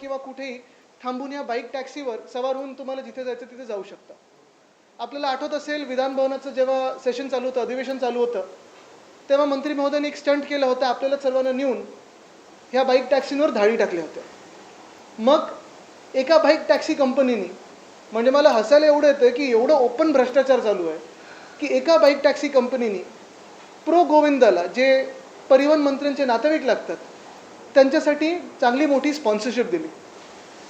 किंवा कुठेही थांबून या बाईक टॅक्सीवर सवार होऊन तुम्हाला जिथे जायचं तिथे जाऊ शकता. आपल्याला आठवत असेल विधान भवनाचं जेव्हा सेशन चालू होतं, अधिवेशन चालू होतं, तेव्हा मंत्री महोदयांनी एक स्टंट केलं होतं, आपल्याला सर्वांना नेऊन ह्या बाईक टॅक्सींवर धाडी टाकल्या होत्या. मग एका बाईक टॅक्सी कंपनीने, म्हणजे मला हसायला एवढं येतं की एवढं ओपन भ्रष्टाचार चालू आहे की एका बाईक टॅक्सी कंपनीने प्रो गोविंदाला, जे परिवहन मंत्र्यांचे नातेवाईक लागतात, त्यांच्यासाठी चांगली मोठी स्पॉन्सरशिप दिली.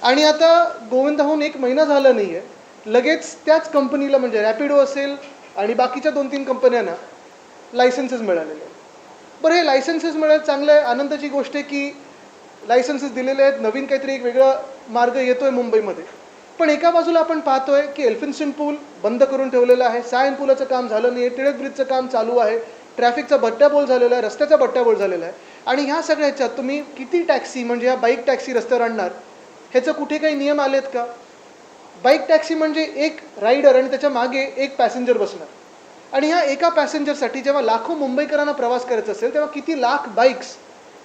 आणि आता गोविंदाहून 1 महिना झाला नाही आहे, लगेच त्याच कंपनीला म्हणजे रॅपिडो असेल आणि बाकीच्या 2-3 कंपन्यांना लायसन्सेस मिळालेले आहेत. बरं, हे लायसन्सेस मिळाले चांगलं आहे, आनंदाची गोष्ट आहे की लायसन्सेस दिलेले आहेत, नवीन काहीतरी एक वेगळा मार्ग येतो आहे मुंबईमध्ये. पण एका बाजूला आपण पाहतोय की एल्फिन्स्टन पूल बंद करून ठेवलेला आहे, सायन पुलाचं काम झालं नाही आहे, टिळक ब्रिजचं काम चालू आहे, ट्रॅफिकचा बट्ट्याबोळ झालेला आहे, रस्त्याचा बट्ट्याबोळ झालेला आहे. आणि ह्या सगळ्याच्यात तुम्ही किती टॅक्सी म्हणजे ह्या बाईक टॅक्सी रस्त्यावर आणणार, ह्याचं कुठे काही नियम आलेत का? बाईक टॅक्सी म्हणजे एक रायडर आणि त्याच्या मागे एक पॅसेंजर बसणार. आणि ह्या एका पॅसेंजरसाठी जेव्हा लाखो मुंबईकरांना प्रवास करायचा असेल तेव्हा किती लाख बाईक्स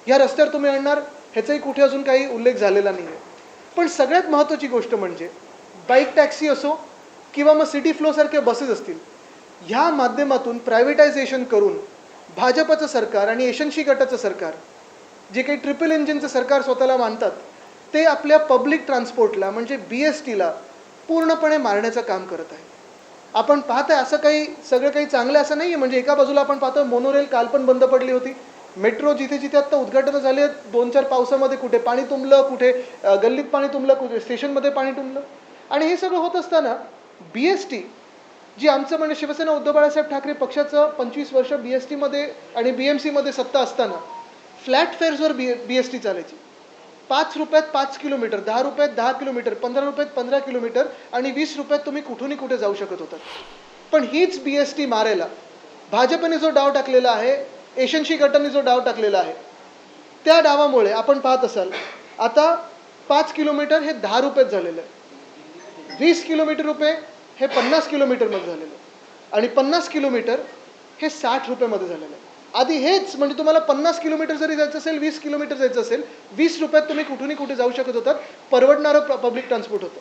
ह्या रस्त्यावर तुम्ही आणणार, ह्याचाही कुठे अजून काही उल्लेख झालेला नाही आहे. पण सगळ्यात महत्त्वाची गोष्ट म्हणजे बाईक टॅक्सी असो किंवा मग सिटी फ्लोसारख्या बसेस असतील, ह्या माध्यमातून प्रायव्हेटायझेशन करून भाजपचं सरकार आणि यशस्वी गटाचं सरकार, जे काही ट्रिपल इंजिनचं सरकार स्वतःला मानतात, ते आपल्या पब्लिक ट्रान्सपोर्टला म्हणजे BSTला पूर्णपणे मारण्याचं काम करत आहे. आपण पाहत आहे असं काही सगळं काही चांगलं असं नाही आहे. म्हणजे एका बाजूला आपण पाहतो मोनोरेल काल पण बंद पडली होती, मेट्रो जिथे जिथे आत्ता उद्घाटनं झाली आहेत, 2-4 पावसामध्ये कुठे पाणी तुंबलं, कुठे गल्लीत पाणी तुंबलं, कुठे स्टेशनमध्ये पाणी तुंबलं. आणि हे सगळं होत असताना BST, जी आमचं म्हणजे शिवसेना उद्धव बाळासाहेब ठाकरे पक्षाचं 25 वर्ष BSTमध्ये आणि BMCमध्ये सत्ता असताना फ्लॅट फेअर्सवर BST चालायची. 5 रुपयात 5 किलोमीटर, 10 रुपयात 10 किलोमीटर, 15 रुपयात 15 किलोमीटर आणि 20 रुपयात तुम्ही कुठूनही कुठे जाऊ शकत होता. पण हीच BST मारायला भाजपने जो डाव टाकलेला आहे, यशस्वी गटाने जो डाव टाकलेला आहे, त्या डावामुळे आपण पाहत असाल आता 5 किलोमीटर हे 10 रुपयात झालेलं आहे, 20 किलोमीटर रुपये हे 50 किलोमीटरमध्ये झालेलं आहे आणि 50 किलोमीटर हे 60 रुपयामध्ये झालेलं आहे. आधी हेच म्हणजे तुम्हाला 50 किलोमीटर जरी जायचं असेल, 20 किलोमीटर जायचं असेल, 20 रुपयात तुम्ही कुठूनही कुठे जाऊ शकत होतात, परवडणारं पब्लिक ट्रान्सपोर्ट होतं.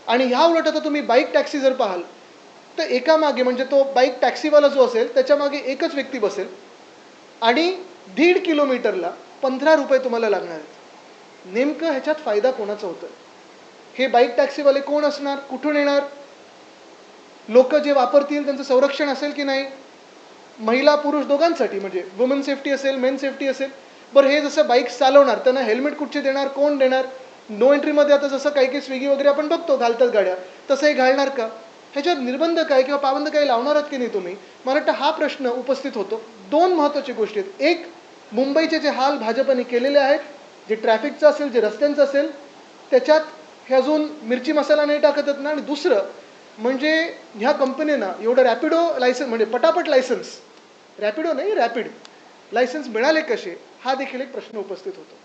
आणि ह्या उलट आता तुम्ही बाईक टॅक्सी जर पाहाल तर एका मागे म्हणजे तो बाईक टॅक्सीवाला जो असेल त्याच्या मागे एकच व्यक्ती बसेल आणि 1.5 किलोमीटरला 15 रुपये तुम्हाला लागणार आहेत. नेमकं ह्याच्यात फायदा कोणाचा होतोय? हे बाईक टॅक्सीवाले कोण असणार, कुठून येणार, लोक जे वापरतील त्यांचं संरक्षण असेल की नाही, महिला पुरुष दोघांसाठी म्हणजे वुमन सेफ्टी असेल, मेन सेफ्टी असेल. बरं, हे जसं बाईक चालवणार त्यांना हेल्मेट कुठचे देणार, कोण देणार? नो एंट्रीमध्ये आता जसं काही काही स्विगी वगैरे आपण बघतो घालतात गाड्या, तसं हे घालणार का? ह्याच्यावर निर्बंध काय किंवा पाबंद काय लावणार आहात की नाही तुम्ही? मला वाटतं हा प्रश्न उपस्थित होतो. 2 महत्त्वाची गोष्टी आहेत. एक, मुंबईचे जे हाल भाजपने केलेले आहेत, जे ट्रॅफिकचं असेल, जे रस्त्यांचं असेल, त्याच्यात हे अजून मिरची मसाला नाही टाकत आहेत ना. आणि दुसरं म्हणजे ह्या कंपनीना एवढं रॅपिडो लायसन्स म्हणजे पटापट लायसन्स, रॅपिडो नाही रॅपिड लायसन्स मिळाले कसे, हा देखील एक प्रश्न उपस्थित होतो.